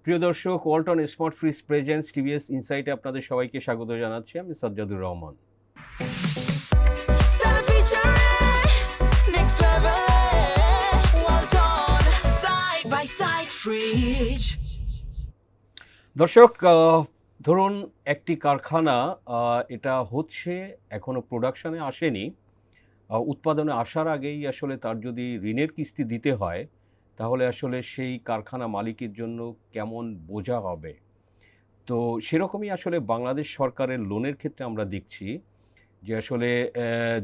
প্রিয় দর্শক, Walton smart fridge presents T V S ইনসাইটে আপনাদের সবাইকে স্বাগত জানাচ্ছি। আমি Sajjadur Rahman. Start featuring next level. Walton side by side fridge. দর্শক, ধরুন একটি কারখানা এটা হচ্ছে, এখনো প্রোডাকশনে আসেনি, উৎপাদনে আসার আগেই আসলে তার যদি ঋণের কিস্তি দিতে হয়, তাহলে আসলে সেই কারখানা মালিকের জন্য কেমন বোঝা হবে। তো সেরকমই আসলে বাংলাদেশ সরকারের লোনের ক্ষেত্রে আমরা দেখছি যে আসলে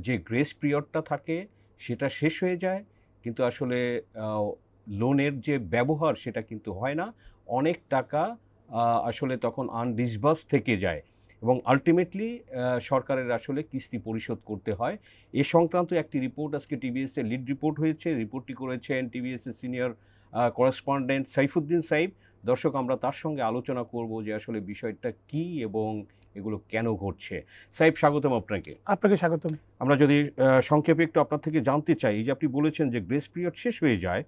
যে গ্রেস পিরিয়ডটা থাকে সেটা শেষ হয়ে যায়, কিন্তু আসলে লোনের যে ব্যবহার সেটা কিন্তু হয় না। অনেক টাকা আসলে তখন আনডিসবার্স থেকে যায় এবং আলটিমেটলি সরকারের আসলে কিস্তি পরিশোধ করতে হয়। এ সংক্রান্ত একটি রিপোর্ট আজকে টিভিএসের লিড রিপোর্ট হয়েছে। রিপোর্টটি করেছেন টিভিএসের সিনিয়র করেসপন্ডেন্ট সাইফুদ্দিন সাইফ। দর্শক, আমরা তার সঙ্গে আলোচনা করব যে আসলে বিষয়টা কী এবং এগুলো কেন ঘটছে। সাহেব, স্বাগতম আপনাকে। আপনাকে স্বাগতম। আমরা যদি সংক্ষেপে একটু আপনার থেকে জানতে চাই, যে আপনি বলেছেন যে গ্রেস পিরিয়ড শেষ হয়ে যায়,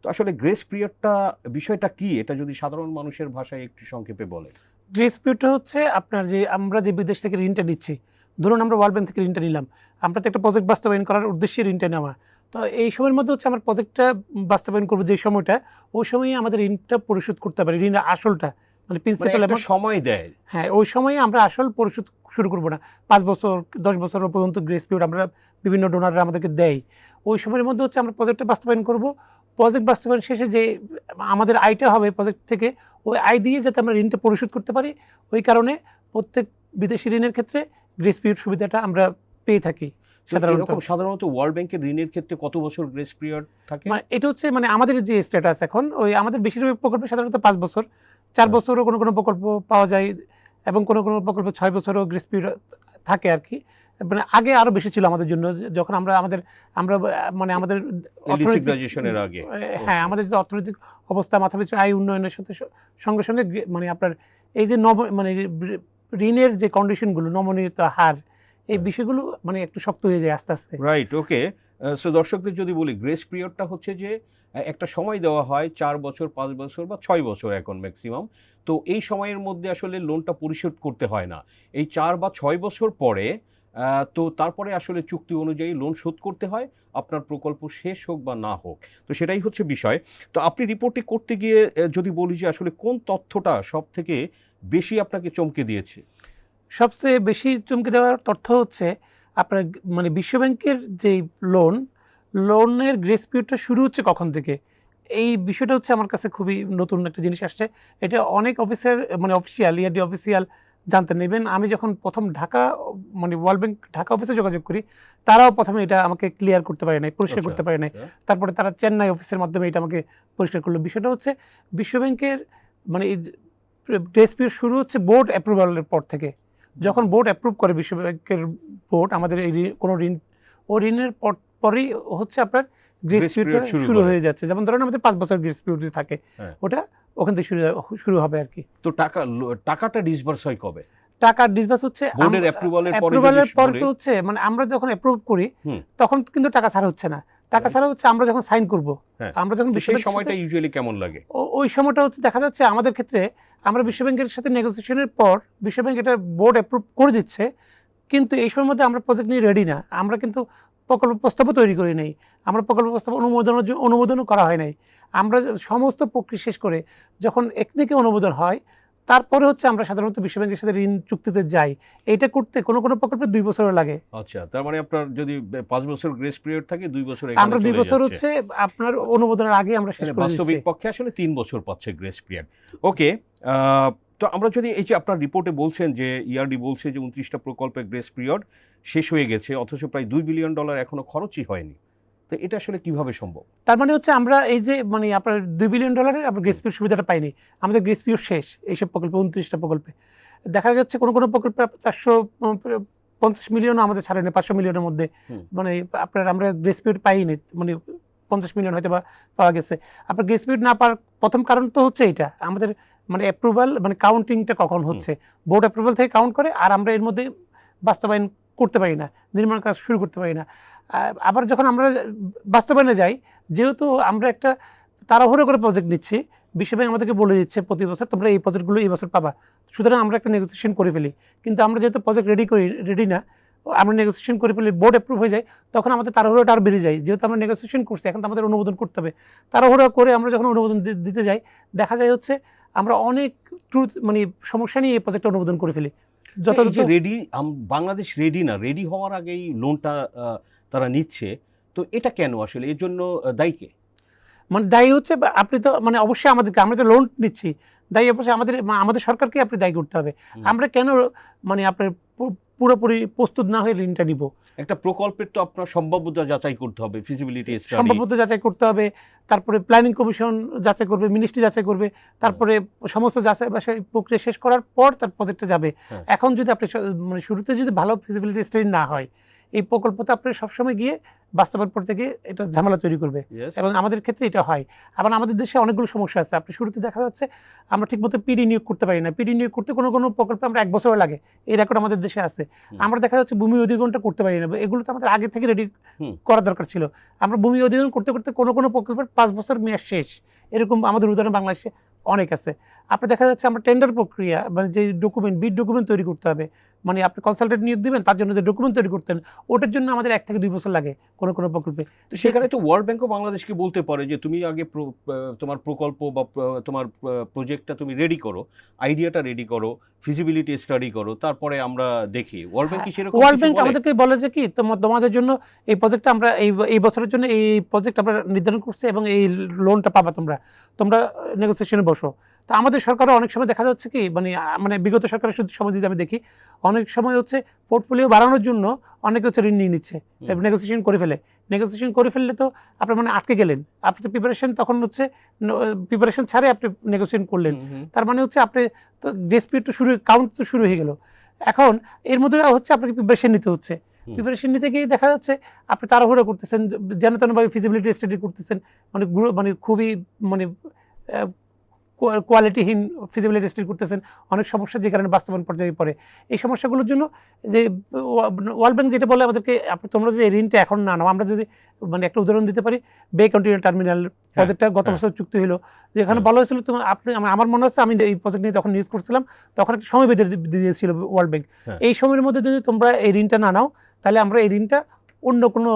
তো আসলে গ্রেস পিরিয়ডটা বিষয়টা কি, এটা যদি সাধারণ মানুষের ভাষায় একটু সংক্ষেপে বলেন। গ্রেস পিরিয়ডটা হচ্ছে আপনার যে আমরা যে বিদেশ থেকে ঋণটা নিচ্ছি, ধরুন আমরা ওয়ার্ল্ড ব্যাংক থেকে ঋণটা নিলাম, আমরা তো একটা প্রজেক্ট বাস্তবায়ন করার উদ্দেশ্যে ঋণটা নেওয়া। তো এই সময়ের মধ্যে হচ্ছে আমরা প্রজেক্টটা বাস্তবায়ন করবো যে সময়টা, ওই সময়ই আমাদের ঋণটা পরিশোধ করতে পারি, ঋণের আসলটা মানে প্রিন্সিপাল একটা সময় দেয়। হ্যাঁ, ওই সময়ে আমরা আসল পরিশোধ শুরু করবো না। 5 বছর 10 বছর পর্যন্ত গ্রেস পিরিয়ড আমরা বিভিন্ন ডোনাররা আমাদেরকে দেয়। ওই সময়ের মধ্যে হচ্ছে আমরা প্রজেক্টটা বাস্তবায়ন করব। প্রজেক্ট বাস্তবায়ন শেষে যে আমাদের আয়টা হবে প্রজেক্ট থেকে, ওই আয় দিয়ে যাতে আমরা ঋণটা পরিশোধ করতে পারি, ওই কারণে প্রত্যেক বিদেশি ঋণের ক্ষেত্রে গ্রেস পিরিয়ড সুবিধাটা আমরা পেয়ে থাকি। সাধারণত ওয়ার্ল্ড ব্যাংকের ঋণের ক্ষেত্রে কত বছর গ্রেস পিরিয়ড থাকে? মানে এটা হচ্ছে মানে আমাদের যে স্ট্যাটাস এখন, ওই আমাদের বেশিরভাগ প্রকল্পে সাধারণত 5 বছর, 4 বছরও কোনো কোনো প্রকল্প পাওয়া যায় এবং কোনো কোনো প্রকল্পে 6 বছরও গ্রেস পিরিয়ড থাকে আর কি। মানে আগে আরো বেশি ছিল আমাদের জন্য, যখন আমরা মানে আমাদের গ্র্যাজুয়েশনের আগে। হ্যাঁ, আমাদের যে অর্থনৈতিক অবস্থা, মাথা পিছু আয় উন্নয়নের সাথে সঙ্গে সঙ্গে মানে আপনার এই যে মানে ঋণের যে কন্ডিশনগুলো, নমনীয়তা হার, এই বিষয়গুলো মানে একটু শক্ত হয়ে যায় আস্তে আস্তে। রাইট, ওকে। সো দর্শকদের যদি বলি, গ্রেস পিরিয়ডটা হচ্ছে যে একটা সময় দেওয়া হয় 4 বছর, 5 বছর বা 6 বছর এখন ম্যাক্সিমাম। তো এই সময়ের মধ্যে আসলে লোনটা পরিশোধ করতে হয় না। এই 4 বা 6 বছর পরে তো তারপরে আসলে চুক্তি অনুযায়ী লোন শোধ করতে হয়, আপনার প্রকল্প শেষ হোক বা না হোক। তো সেটাই হচ্ছে বিষয়। তো আপনি রিপোর্টটি করতে গিয়ে যদি বলি যে আসলে কোন তথ্যটা সবথেকে বেশি আপনাকে চমকে দিয়েছে? সবচেয়ে বেশি চমকে দেওয়ার তথ্য হচ্ছে আপনার মানে বিশ্বব্যাংকের যে লোনের গ্রেস পিরিয়ডটা শুরু হচ্ছে কখন থেকে, এই বিষয়টা হচ্ছে আমার কাছে খুবই নতুন একটা জিনিস আসছে। এটা অনেক অফিসার মানে অফিসিয়াল ইয়ারডি অফিসিয়াল জানতে নেবেন। আমি যখন প্রথম ঢাকা মানে ওয়ার্ল্ড ব্যাংক ঢাকা অফিসে যোগাযোগ করি, তারাও প্রথমে এটা আমাকে ক্লিয়ার করতে পারে নাই, পরিষ্কার করতে পারে নাই। তারপরে তারা চেন্নাই অফিসের মাধ্যমে এটা আমাকে পরিষ্কার করলো। বিষয়টা হচ্ছে বিশ্বব্যাংকের মানে গ্রেস পিরিয়ড শুরু হচ্ছে বোর্ড অ্যাপ্রুভালের পর থেকে। যখন বোর্ড অ্যাপ্রুভ করে বিশ্বব্যাংকের বোর্ড আমাদের এই কোনো ঋণ, ও ঋণের পরেই হচ্ছে আপনার গ্রেস পিরিয়ড শুরু হয়ে যাচ্ছে। যেমন ধরেন আমাদের 5 বছর গ্রেস পিরিয়ড থাকে, ওটা ওখান থেকে শুরু হবে আর কি। তো টাকাটা ডিসবার্স হয় কবে? টাকা ডিসবার্স হচ্ছে বোর্ডের অ্যাপ্রুভালের পরে তো হচ্ছে মানে আমরা যখন অ্যাপ্রুভ করি তখন কিন্তু টাকা ছাড়া হচ্ছে না। টাকা ছাড়া হচ্ছে আমরা যখন সাইন করব, আমরা যখন সেই সময়টা ইউজুয়ালি কেমন লাগে? ওই সময়টা হচ্ছে দেখা যাচ্ছে আমাদের ক্ষেত্রে আমরা বিশ্বব্যাংকের সাথে নেগোসিয়েশনের পর বিশ্বব্যাংক এটা বোর্ড অ্যাপ্রুভ করে দিচ্ছে, কিন্তু এই সময়ের মধ্যে আমরা প্রজেক্ট নিয়ে রেডি না। আমরা কিন্তু প্রকল্প প্রস্তাবও তৈরি করি নাই, আমরা প্রকল্প প্রস্তাব অনুমোদনও করা হয় নাই। আমরা সমস্ত প্রক্রিয়া শেষ করে যখন একনিকে অনুমোদন হয়, তারপরে হচ্ছে আমরা সাধারণত বিশ্বব্যাংকের সাথে ঋণ চুক্তিতে যাই। এইটা করতে কোনো কোনো প্রকল্পে 2 বছরও লাগে। আচ্ছা, তার মানে আপনার যদি 5 বছর গ্রেস পিরিয়ড থাকে, 2 বছর আমরা 2 বছর হচ্ছে আপনার অনুমোদনের আগে আমরা শেষ করে দিচ্ছি। বাস্তবিক পক্ষে আসলে 3 বছর পাচ্ছে গ্রেস পিরিয়ড। ওকে, তো আমরা যদি এই যে আপনার রিপোর্টে বলছেন যে ইআরডি বলছে যে 29টা প্রকল্পের গ্রেস পিরিয়ড শেষ হয়ে গেছে, অথচ প্রায় $2 বিলিয়ন এখনো খরচই হয়নি, তো এটা আসলে কিভাবে সম্ভব? তার মানে হচ্ছে আমরা এই যে মানে আপনার $2 বিলিয়ন আমরা গ্রেস পিরিয়ড সুবিধাটা পাইনি, আমাদের গ্রেস পিরিয়ড শেষ এইসব প্রকল্পে। 29টা প্রকল্পে দেখা যাচ্ছে কোনো কোনো প্রকল্পে 450 মিলিয়ন আমাদের ছাড়ে নেই, 500 মিলিয়নের মধ্যে মানে আপনার আমরা গ্রেস পিরিয়ড পাইনি, মানে 50 মিলিয়ন হয়তো বা পাওয়া গেছে। আপনার গ্রেস পিরিয়ড না পাওয়ার প্রথম কারণ তো হচ্ছে এটা আমাদের মানে অ্যাপ্রুভাল মানে কাউন্টিংটা কখন হচ্ছে, বোর্ড অ্যাপ্রুভাল থেকে কাউন্ট করে, আর আমরা এর মধ্যে বাস্তবায়ন করতে পারি না, নির্মাণ কাজ শুরু করতে পারি না। আবার যখন আমরা বাস্তবায়নে যাই, যেহেতু আমরা একটা তাড়াহুড়ো করে প্রজেক্ট নিচ্ছি, বিশ্বব্যাংক আমাদেরকে বলে দিচ্ছে প্রতি বছর তোমরা এই প্রজেক্টগুলো এই বছর পাবা, সুতরাং আমরা একটা নেগোসিয়েশন করে ফেলি। কিন্তু আমরা যেহেতু প্রজেক্ট রেডি না, আমরা নেগোসিয়েশন করে ফেলি, বোর্ড অ্যাপ্রুভ হয়ে যায়, তখন আমাদের তাড়াহুড়োটা আর বেড়ে যায়। যেহেতু আমরা নেগোসিয়েশন করছি, এখন তো আমাদের অনুমোদন করতে হবে। তাড়াহুড়ো করে আমরা যখন অনুমোদন দিতে যাই, দেখা যায় হচ্ছে আমরা অনেক মানে সমস্যা নিয়ে এই প্রজেক্টটা অনুমোদন করে ফেলি। যথাযথ রেডি, বাংলাদেশ রেডি না, রেডি হওয়ার আগেই লোনটা তারা নিচ্ছে, তো এটা কেন আসলে, এর জন্য দায়ী কে? মানে দায়ী হচ্ছে আপনি তো মানে অবশ্যই আমাদেরকে, আমরা তো লোন নিচ্ছি, দায়ী অবশ্যই আমাদের সরকারকে আপনি দায়ী করতে হবে। আমরা কেন মানে আপনার পুরোপুরি প্রস্তুত না হয়ে ঋণটা নিব? একটা প্রকল্পের তো আপনার সম্ভাব্যতা যাচাই করতে হবে, ফিজিবিলিটি স্টাডি, সম্ভাব্যতা যাচাই করতে হবে, তারপরে প্ল্যানিং কমিশন যাচাই করবে, মিনিস্ট্রি যাচাই করবে, তারপরে সমস্ত যাচাই বাছাই প্রক্রিয়া শেষ করার পর তার প্রজেক্টে যাবে। এখন যদি আপনি মানে শুরুতে যদি ভালো ফিজিবিলিটি স্টাডি না হয়, এই প্রকল্পটা আপনি সবসময় গিয়ে বাস্তবায়ন করতে গিয়ে এটা ঝামেলা তৈরি করবে, এবং আমাদের ক্ষেত্রে এটা হয়। আবার আমাদের দেশে অনেকগুলো সমস্যা আছে। আপনি শুরুতে দেখা যাচ্ছে আমরা ঠিকমতো পিডি নিয়োগ করতে পারি না, পিডি নিয়োগ করতে কোনো কোনো প্রকল্পে আমরা 1 বছর লাগে, এই রেকর্ড আমাদের দেশে আছে। আমরা দেখা যাচ্ছে ভূমি অধিগ্রহণটা করতে পারি না, এগুলো তো আমাদের আগে থেকে রেডি করা দরকার ছিল। আমরা ভূমি অধিগ্রহণ করতে করতে কোনো কোনো প্রকল্পের 5 বছর মেয়াদ শেষ, এরকম আমাদের উদাহরণ বাংলাদেশে অনেক আছে। আপনি দেখা যাচ্ছে আমরা টেন্ডার প্রক্রিয়া মানে যে ডকুমেন্ট, বিড ডকুমেন্ট তৈরি করতে হবে, মানে আপনি কনসালটেন্ট নিয়োগ দিবেন, তার জন্য যে ডকুমেন্ট তৈরি করতেন, ওটার জন্য আমাদের 1 থেকে 2 বছর লাগে কোনো কোনো প্রকল্পে। তো সেখানে তো ওয়ার্ল্ড ব্যাংকও বাংলাদেশকে বলতে পারে যে তুমি আগে তোমার প্রকল্প বা তোমার প্রজেক্টটা তুমি রেডি করো, আইডিয়াটা রেডি করো, ফিজিবিলিটি স্টাডি করো, তারপরে আমরা দেখি। ওয়ার্ল্ড ব্যাংক কি সেরকম? ওয়ার্ল্ড ব্যাংক আমাদেরকে বলে যে কি তোমাদের জন্য এই প্রজেক্টটা আমরা এই বছরের জন্য এই প্রজেক্ট আমরা নির্ধারণ করছি এবং এই লোনটা পাবা, তোমরা নেগোসিয়েশনে বসো। তো আমাদের সরকারও অনেক সময় দেখা যাচ্ছে কি মানে বিগত সরকারের সময় যদি আমি দেখি, অনেক সময় হচ্ছে পোর্টফোলিও বাড়ানোর জন্য অনেকে হচ্ছে ঋণ নিয়ে নিচ্ছে, নেগোসিয়েশন করে ফেলে। নেগোসিয়েশন করে ফেললে তো আপনি মানে আটকে গেলেন, আপনি তো প্রিপারেশন তখন হচ্ছে প্রিপারেশন ছাড়ে আপনি নেগোসিয়েশন করলেন, তার মানে হচ্ছে আপনি তো ডিসপিউট তো কাউন্ট তো শুরু হয়ে গেল। এখন এর মধ্যে হচ্ছে আপনাকে প্রিপারেশন নিতে হচ্ছে, প্রিপারেশন নিতে গিয়ে দেখা যাচ্ছে আপনি তাড়াহুড়ো করতেছেন, যেন তেনভাবে ফিজিবিলিটি স্টাডি করতেছেন, মানে খুবই মানে কোয়ালিটিহীন ফিজিবিলিটি স্টাডি করতেছেন, অনেক সমস্যা যে কারণে বাস্তবায়ন পর্যায়ে পড়ে। এই সমস্যাগুলোর জন্য যে ওয়ার্ল্ড ব্যাংক যেটা বলে আমাদেরকে, তোমরা যে ঋণটা এখন না নাও, আমরা যদি মানে একটা উদাহরণ দিতে পারি, বে কন্টিনিউয়ার টার্মিনাল প্রজেক্টটা গত বছর চুক্তি হলো, যেখানে বলা হয়েছিল আমার মনে হচ্ছে আমি এই প্রজেক্ট নিয়ে যখন নিউজ করছিলাম তখন একটা সময় বেঁধে দিয়েছিল ওয়ার্ল্ড ব্যাংক, এই সময়ের মধ্যে যদি তোমরা এই ঋণটা না নাও, তাহলে আমরা এই ঋণটা অন্য কোনো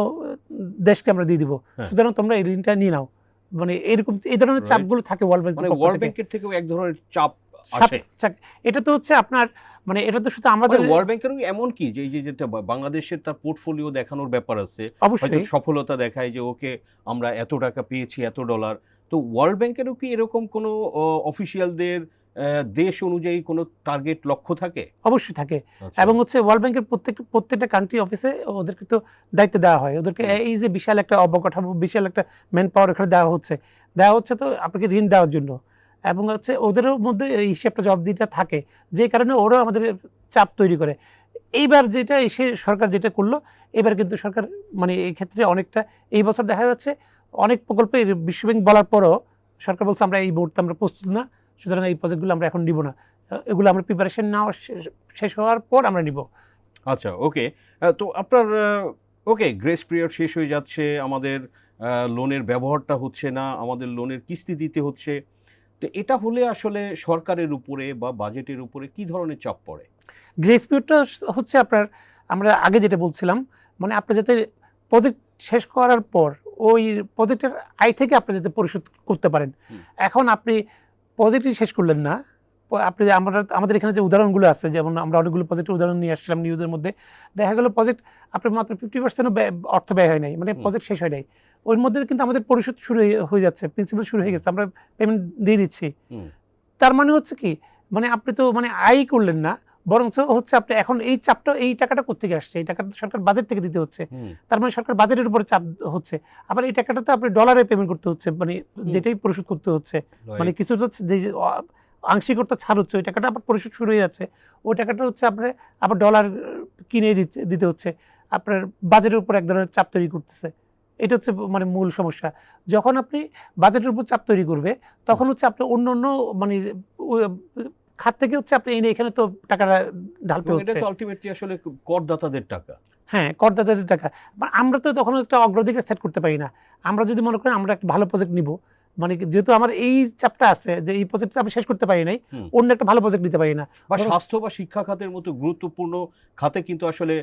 দেশকে আমরা দিয়ে দিব, সুতরাং তোমরা এই ঋণটা নিয়ে নাও। মানে এরকম এই ধরনের চাপগুলো থাকে ওয়ার্ল্ড ব্যাংক, মানে ওয়ার্ল্ড ব্যাংকের থেকেও এক ধরনের চাপ আসে। এটা তো হচ্ছে আপনার মানে এটা তো শুধু আমাদের ওয়ার্ল্ড ব্যাংকেরও এমন কি যে যেটা বাংলাদেশের তার পোর্টফোলিও দেখানোর ব্যাপার আছে, অবশ্যই সফলতা দেখায় যে ওকে আমরা এত টাকা পেয়েছি, এত ডলার। তো ওয়ার্ল্ড ব্যাংকেরও কি এরকম কোনো অফিসিয়ালদের দেশ অনুযায়ী কোনো টার্গেট লক্ষ্য থাকে? অবশ্যই থাকে, এবং হচ্ছে ওয়ার্ল্ড ব্যাংকের প্রত্যেকটা কান্ট্রি অফিসে ওদেরকে তো দায়িত্ব দেওয়া হয়, ওদেরকে এই যে বিশাল একটা অবকাঠামো, বিশাল একটা ম্যান পাওয়ার এখানে দেওয়া হচ্ছে তো আপনাকে ঋণ দেওয়ার জন্য, এবং হচ্ছে ওদেরও মধ্যে এই হিসেবটা জবাবদিহিটা থাকে, যে কারণে ওরাও আমাদের চাপ তৈরি করে। এইবার যেটা এসে সরকার যেটা করলো, এবার কিন্তু সরকার মানে এই ক্ষেত্রে অনেকটা, এই বছর দেখা যাচ্ছে অনেক প্রকল্পে বিশ্বব্যাংক বলার পরও সরকার বলছে আমরা এই মুহূর্তে আমরা প্রস্তুত না, সুতরাং এই প্রজেক্টগুলো আমরা এখন নিব না, এগুলো আমরা প্রিপারেশন নেওয়া শেষ হওয়ার পর আমরা নিব। আচ্ছা, ওকে। তো আপনার ওকে গ্রেস পিরিয়ড শেষ হয়ে যাচ্ছে, আমাদের লোনের ব্যবহারটা হচ্ছে না, আমাদের লোনের কিস্তি দিতে হচ্ছে, তো এটা হলে আসলে সরকারের উপরে বা বাজেটের উপরে কি ধরনের চাপ পড়ে? গ্রেস পিরিয়ডটা হচ্ছে আপনার, আমরা আগে যেটা বলছিলাম, মানে আপনি যাতে প্রজেক্ট শেষ করার পর ওই প্রজেক্টের আয় থেকে আপনি যাতে পরিশোধ করতে পারেন। এখন আপনি প্রজেক্টই শেষ করলেন না, আপনি আমাদের এখানে যে উদাহরণগুলো আছে, যেমন আমরা অনেকগুলো প্রজেক্টের উদাহরণ নিয়ে আসছিলাম নিউজের মধ্যে, দেখা গেল প্রজেক্ট আপনার মাত্র 50% অর্থ ব্যয় হয় নাই, মানে প্রজেক্ট শেষ হয় নাই, ওর মধ্যে কিন্তু আমাদের পরিশোধ শুরু হয়ে যাচ্ছে, প্রিন্সিপাল শুরু হয়ে গেছে, আমরা পেমেন্ট দিয়ে দিচ্ছি। তার মানে হচ্ছে কি, মানে আপনি তো মানে আয় করলেন না, বরঞ্চ হচ্ছে আপনি এখন এই চাপটা, এই টাকাটা কোত্থেকে আসছে, এই টাকাটা সরকার বাজেট থেকে দিতে হচ্ছে, তার মানে সরকার বাজেটের উপরে চাপ হচ্ছে। আবার এই টাকাটা তো আপনি ডলারে পেমেন্ট করতে হচ্ছে, মানে যেটাই পরিশোধ করতে হচ্ছে, মানে কিছু হচ্ছে যে আংশিক অর্থ ছাড় হচ্ছে, ওই টাকাটা আবার পরিশোধ শুরু হয়ে যাচ্ছে, ওই টাকাটা হচ্ছে আপনার আবার ডলার কিনে দিতে হচ্ছে, আপনার বাজেটের উপর এক ধরনের চাপ তৈরি করতেছে। এটা হচ্ছে মানে মূল সমস্যা। যখন আপনি বাজেটের উপর চাপ তৈরি করবে, তখন হচ্ছে আপনি অন্য মানে খাত থেকে হচ্ছে আপনি এখানে তো টাকাটা ঢালতে হচ্ছে, এটা তো আলটিমেটলি আসলে করদাতাদের টাকা। হ্যাঁ, করদাতাদের টাকা। আমরা তো তখন একটা অগ্রাধিকার সেট করতে পারি না। আমরা যদি মনে করেন আমরা একটা ভালো প্রজেক্ট নিব, মানে যেহেতু আমার এই চাপটা আছে যে এই প্রজেক্টটা আমি শেষ করতে পারি নাই, হুম। অন্য একটা ভালো প্রজেক্ট নিতে পারি না। বা বরং- স্বাস্থ্য বা শিক্ষা খাতের মতো গুরুত্বপূর্ণ খাতে কিন্তু আসলে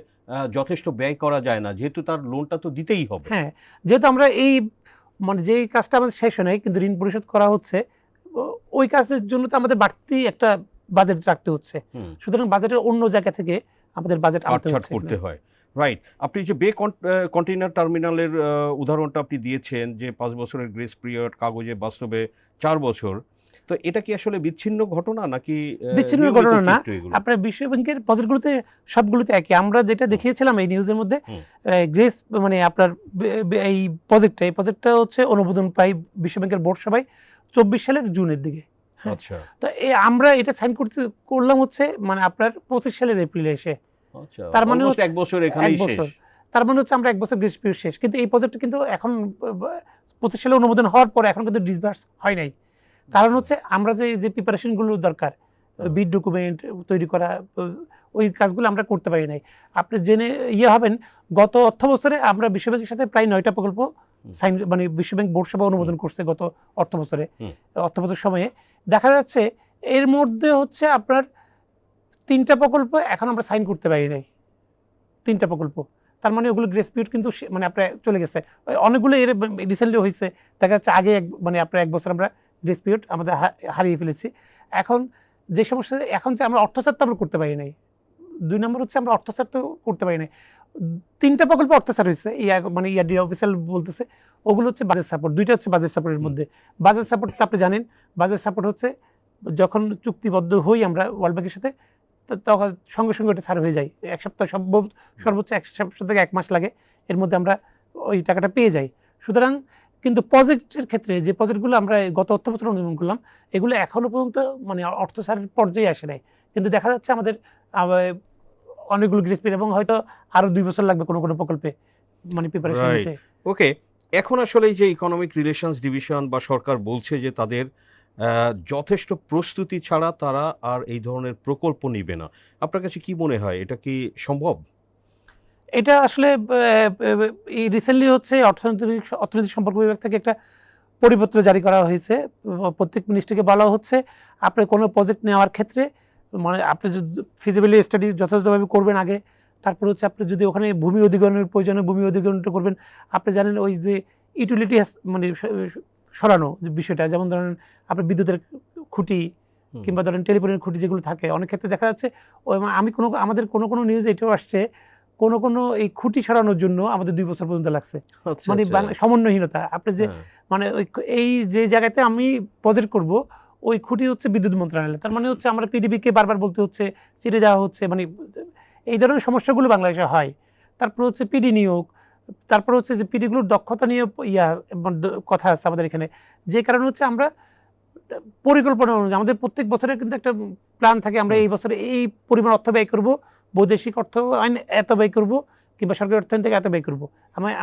যথেষ্ট ব্যয় করা যায় না, যেহেতু তার লোনটা তো দিতেই হবে। হ্যাঁ, যেহেতু আমরা এই মানে যেই কাজটা আমাদের শেষ হয় নাই কিন্তু ঋণ পরিশোধ করা হচ্ছে, ওই কাজের জন্য তো আমাদের বাড়তি একটা বাজেট রাখতে হচ্ছে। হুম। সুতরাং বাজেটের অন্য জায়গা থেকে আমাদের বাজেট আনতে কাটছাট হচ্ছে করতে এখানে। হয়। রাইট। আপনি যে বে কন্টেইনার টার্মিনালের উদাহরণটা আপনি দিয়েছেন যে ৫ বছরের গ্রেস পিরিয়ড, কাগজে বাস্তবে ৪ বছর। তো এটা কি আসলে বিচ্ছিন্ন ঘটনা নাকি বিচ্ছিন্ন নিয়মিত ঘটনা না, চিত্র এগুলো? আপনার বিশ্ব ব্যাংকের প্রজেক্টগুলোতে সবগুলোতে একই। আমরা যেটা হুম। দেখিয়েছিলাম এই নিউজের মধ্যে হুম। গ্রেস মানে আপনার এই প্রজেক্টটা হচ্ছে অনুমোদন পাই বিশ্ব ব্যাংকের বোর্ড সভায় ২৪ সালের জুনের দিকে। হ্যাঁ, আচ্ছা, তো আমরা এটা সাইন করলাম হচ্ছে মানে আপনার ২৫ সালের এপ্রিলে এসে। আচ্ছা। তার মানে অলমোস্ট হচ্ছে ১ বছর ১ এখানেই শেষ। বছর। তার মানে হচ্ছে আমরা ১ বছর গ্রেস পিরিয়ড শেষ। কিন্তু এই প্রজেক্টটা কিন্তু এখন ২৫ সালে অনুমোদন হওয়ার পরে এখন কিন্তু ডিসবার্স হয় নাই। কারণ হচ্ছে আমরা যে প্রিপারেশনগুলো দরকার, হুম। বিড ডকুমেন্ট তৈরি করা, ওই কাজগুলো আমরা করতে পারি নাই। আপনি জেনে হবেন, গত অর্থ বছরে আমরা বিশ্বব্যাংকের সাথে প্রায় ৯টা প্রকল্প সাইন মানে বিশ্বব্যাংক বোর্ড সভা অনুমোদন করছে গত অর্থ বছরে। হুম। অর্থ বছর সময়ে দেখা যাচ্ছে এর মধ্যে হচ্ছে আপনার ৩টা প্রকল্প এখন আমরা সাইন করতে পারি নাই। ৩টা প্রকল্প। তার মানে ওগুলো গ্রেস পিরিয়ড কিন্তু মানে আপনার চলে গেছে। অনেকগুলো এর রিসেন্টলি হইছে। দেখা যাচ্ছে আগে মানে আপনার ১ বছর আমরা গ্রেস পিরিয়ড আমাদের হারিয়ে ফেলেছি। এখন যে সমস্যা এখন যে আমরা অর্থচাপ তো আমরা করতে পারি নাই। ২ নম্বর হচ্ছে আমরা অর্থচাপ তো করতে পারি নাই। ৩টা প্রকল্প অর্থচাপ হইছে। মানে ইয়ারডি অফিসিয়াল বলতেছে। ওগুলো হচ্ছে বাজেট সাপোর্ট। ২টা হচ্ছে বাজেট সাপোর্টের মধ্যে। বাজেট সাপোর্ট তো আপনি জানেন, বাজেট সাপোর্ট হচ্ছে যখন চুক্তিবদ্ধ হই আমরা ওয়ার্ল্ড ব্যাংকের সাথে, তখন সঙ্গে সঙ্গে ওটা ছাড় হয়ে যায়। ১ সপ্তাহ সর্বোচ্চ ১ সপ্তাহ থেকে ১ মাস লাগে। এর মধ্যে আমরা ওই টাকাটা পেয়ে যাই। সুতরাং কিন্তু প্রজেক্টের ক্ষেত্রে যে প্রজেক্টগুলো আমরা গত অর্থ বছর অনুমোদন করলাম, এগুলো এখনো পর্যন্ত মানে অর্থ ছাড়ের পর্যায়ে আসে নাই। কিন্তু দেখা যাচ্ছে আমাদের অনেকগুলো গ্রেস পিরিয়ড এবং হয়তো আরো ২ বছর লাগবে কোনো প্রকল্পে মানে প্রিপারেশন রাইট। নিতে। ওকে। এখন আসলে এই যে ইকোনমিক রিলেশনস ডিভিশন বা সরকার বলছে যে তাদের যথেষ্ট প্রস্তুতি ছাড়া তারা আর এই ধরনের প্রকল্প নিবে না। আপনার কাছে কি মনে হয় এটা কি সম্ভব? এটা আসলে এই রিসেন্টলি হচ্ছে অর্থনৈতিক সম্পর্ক বিভাগ থেকে একটা পরিপত্র জারি করা হয়েছে। প্রত্যেক মিনিস্ট্রিকে বলা হচ্ছে আপনি কোনো প্রজেক্ট নেওয়ার ক্ষেত্রে মানে আপনি যদি ফিজিবিলিটি স্টাডি যথাযথভাবে করবেন আগে। তারপর হচ্ছে আপনি যদি ওখানে ভূমি অধিগ্রহণের প্রয়োজনে ভূমি অধিগ্রহণটা করবেন। আপনি জানেন ওই যে ইউটিলিটি মানে সরানো যে বিষয়টা, যেমন ধরেন আপনার বিদ্যুতের খুঁটি হুম। কিংবা ধরেন টেলিফোনের খুঁটি যেগুলো থাকে, অনেক ক্ষেত্রে দেখা যাচ্ছে আমাদের কোনো নিউজে এটাও আসছে কোনো এই খুঁটি সরানোর জন্য আমাদের ২ বছর পর্যন্ত লাগছে। আচ্ছা, মানে আচ্ছা। সমন্বয়হীনতা। আপনি যে হ্যাঁ। মানে এই যে জায়গাতে আমি প্রজেক্ট করব, ওই খুঁটি হচ্ছে বিদ্যুৎ মন্ত্রণালয়। তার মানে হচ্ছে আমরা পিডিবিকে বারবার বলতে হচ্ছে, চিঠি দেওয়া হচ্ছে, মানে এই ধরনের সমস্যাগুলো বাংলাদেশে হয়। তারপর হচ্ছে পিডি নিয়োগ, তারপর হচ্ছে যে পিডিগুলোর দক্ষতা নিয়ে মানে কথা আছে আমাদের এখানে। যে কারণে হচ্ছে আমরা পরিকল্পনা অনুযায়ী আমাদের প্রত্যেক বছরের কিন্তু একটা প্ল্যান থাকে, আমরা এই বছরে এই পরিমাণ অর্থ ব্যয় করব, বৈদেশিক অর্থায়ন এত ব্যয় করব কিংবা সরকারি অর্থায়ন থেকে এত ব্যয় করব।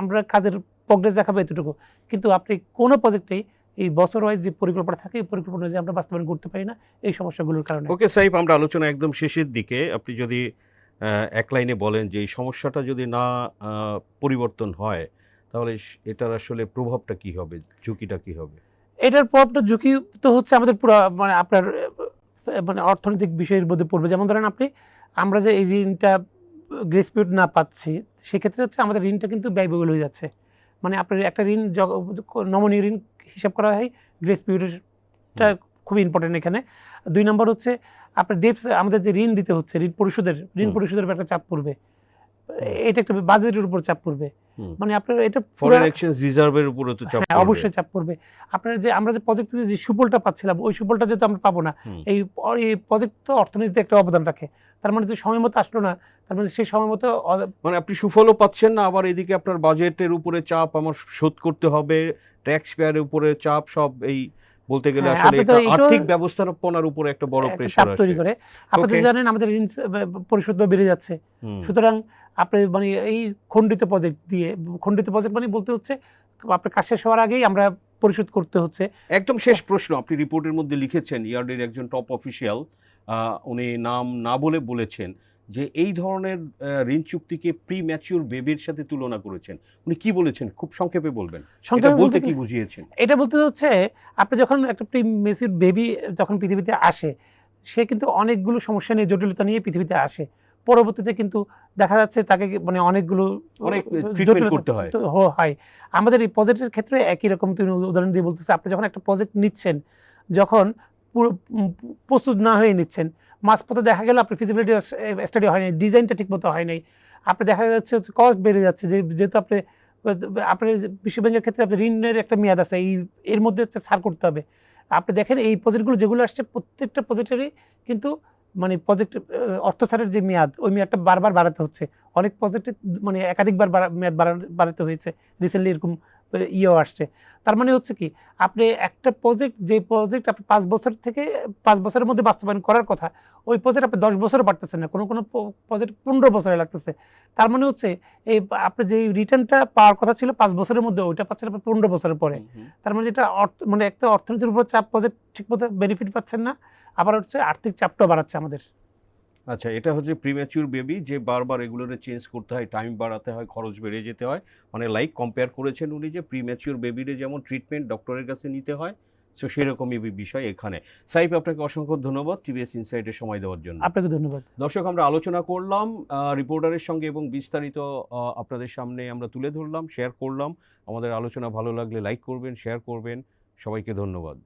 আমরা কাজের প্রোগ্রেস দেখাবো এতটুকু। কিন্তু আপনি কোনো প্রজেক্টেই এই বছর ওয়াইজ যে পরিকল্পনা থাকে, এই পরিকল্পনা যে আমরা বাস্তবায়ন করতে পারি না এই সমস্যাগুলোর কারণে। ওকে সাইফ, আমরা আলোচনা একদম শেষের দিকে। আপনি যদি এক লাইনে বলেন যে এই সমস্যাটা যদি না পরিবর্তন হয় তাহলে এটার আসলে প্রভাবটা কি হবে? ঝুঁকিটা কি হবে? এটার প্রভাবটা ঝুঁকি তো হচ্ছে আমাদের পুরো মানে আপনার মানে অর্থনৈতিক বিষয়ের মধ্যে পড়বে। যেমন ধরেন আমরা যে এই ঋণটা গ্রেস পিরিয়ড না পাচ্ছি, সেক্ষেত্রে হচ্ছে আমাদের ঋণটা কিন্তু ব্যয়বহুল হয়ে যাচ্ছে। মানে আপনার একটা ঋণ নমনীয় ঋণ হিসাব করা হয়, গ্রেস পিরিয়ডটা খুবই ইম্পর্টেন্ট এখানে। ২ নম্বর হচ্ছে আপনার আমাদের যে ঋণ দিতে হচ্ছে, ঋণ পরিশোধের উপর একটা চাপ পড়বে। এটা একটা বাজেটের উপর চাপ পড়বে। মানে আপনার এটা ফরেন এক্সচেঞ্জ রিজার্ভের উপরে তো চাপ পড়বে। অবশ্যই চাপ পড়বে। আমরা যে প্রজেক্ট থেকে যে সুফলটা পাচ্ছিলাম, ওই সুফলটা যেহেতু আমরা পাবো না, এই প্রজেক্ট তো অর্থনীতিতে একটা অবদান রাখে। তার মানে যে সময় মতো আসলো না, তার মানে সেই সময় মতো মানে আপনি সুফলও পাচ্ছেন না, আবার এদিকে আপনার বাজেটের উপরে চাপ, আমার শোধ করতে হবে, ট্যাক্স পেয়ারের উপরে চাপ, সব এই বলতে গেলে আসলে এটা আর্থিক ব্যবস্থাপনার উপরে একটা বড় প্রেসার চাপ তৈরি করে। আপনি তো জানেন আমাদের ঋণ পরিশোধ বেড়ে যাচ্ছে। সুতরাং আপনি মানে এই খণ্ডিত প্রজেক্ট মানে বলতে হচ্ছে আপনার কাজ শেষ হওয়ার আগেই আমরা পরিশোধ করতে হচ্ছে। একদম শেষ প্রশ্ন, আপনি রিপোর্টের মধ্যে লিখেছেন ইয়ার্ডের একজন টপ অফিসিয়াল, উনি নাম না বলেছেন যে এই ধরনের ঋণ চুক্তিকে প্রি ম্যাচিউর বেবির সাথে তুলনা করেছেন। উনি কি বলেছেন খুব সংক্ষেপে বলবেন? এটা সংক্ষেপে বলতে বলতে কি বুঝিয়েছেন? এটা বলতে হচ্ছে আপনি যখন একটা প্রিমেচিউর বেবি যখন পৃথিবীতে আসে, সে কিন্তু অনেকগুলো সমস্যা নিয়ে জটিলতা নিয়ে পৃথিবীতে আসে। পরবর্তীতে কিন্তু দেখা যাচ্ছে তাকে মানে অনেকগুলো অনেক ট্রিটমেন্ট জটিলতা করতে হয়। তো হয়। আমাদের এই প্রজেক্টের ক্ষেত্রে একই রকম তুমি উদাহরণ দিয়ে বলতেছে, আপনি যখন একটা প্রজেক্ট নিচ্ছেন, যখন পুরো প্রস্তুত না হয়ে নিচ্ছেন, মাঝপথে দেখা গেল আপনার ফিজিবিলিটি স্টাডি হয় নাই, ডিজাইনটা ঠিকমতো হয় নাই। আপনি দেখা যাচ্ছে কস্ট বেড়ে যাচ্ছে যেহেতু আপনি আপনার বিশ্ব ব্যাংকের ক্ষেত্রে আপনার ঋণের একটা মেয়াদ আছে, এর মধ্যে হচ্ছে ছাড় করতে হবে। আপনি দেখেন এই প্রজেক্টগুলো যেগুলো আসছে প্রত্যেকটা প্রজেক্টেরই কিন্তু মানে প্রজেক্ট অর্থ ছাড়ের যে মেয়াদ, ওই মেয়াদটা বারবার বাড়াতে হচ্ছে। অনেক প্রজেক্টে মানে একাধিকবার মেয়াদ বাড়াতে হয়েছে। রিসেন্টলি এরকম ইয়েও আসছে। তার মানে হচ্ছে কি, আপনি একটা প্রজেক্ট যে প্রজেক্ট আপনি 5 বছর থেকে 5 বছরের মধ্যে বাস্তবায়ন করার কথা, ওই প্রজেক্ট আপনি 10 বছরও পারতেছেন না, কোনো কোনো প্রজেক্ট 15 বছরে লাগতেছে। তার মানে হচ্ছে এই আপনি যে রিটার্নটা পাওয়ার কথা ছিল 5 বছরের মধ্যে, ওইটা পাচ্ছেন আপনি 15 বছরের পরে। তার মানে এটা মানে একটা অর্থনীতির উপর চাপ, প্রজেক্ট ঠিকমতো বেনিফিট পাচ্ছেন না, আবার হচ্ছে আর্থিক চাপটাও বাড়াচ্ছে আমাদের। আচ্ছা, এটা হচ্ছে প্রিম্যাচিউর বেবি যে বারবার এগুলোরে চেঞ্জ করতে হয়, টাইম বাড়াতে হয়, খরচ বেড়ে যেতে হয়। মানে লাইক কম্পেয়ার করেছেন উনি যে প্রিম্যাচিউর বেবিরে যেমন ট্রিটমেন্ট ডক্টরের কাছে নিতে হয়, সো সেরকমই বিষয় এখানে। সাইফ, আপনাকে অসংখ্য ধন্যবাদ টিভিএস ইনসাইটে সময় দেওয়ার জন্য। আপনাকে ধন্যবাদ। দর্শক, আমরা আলোচনা করলাম রিপোর্টারের সঙ্গে এবং বিস্তারিত আপনাদের সামনে আমরা তুলে ধরলাম, শেয়ার করলাম। আমাদের আলোচনা ভালো লাগলে লাইক করবেন, শেয়ার করবেন। সবাইকে ধন্যবাদ।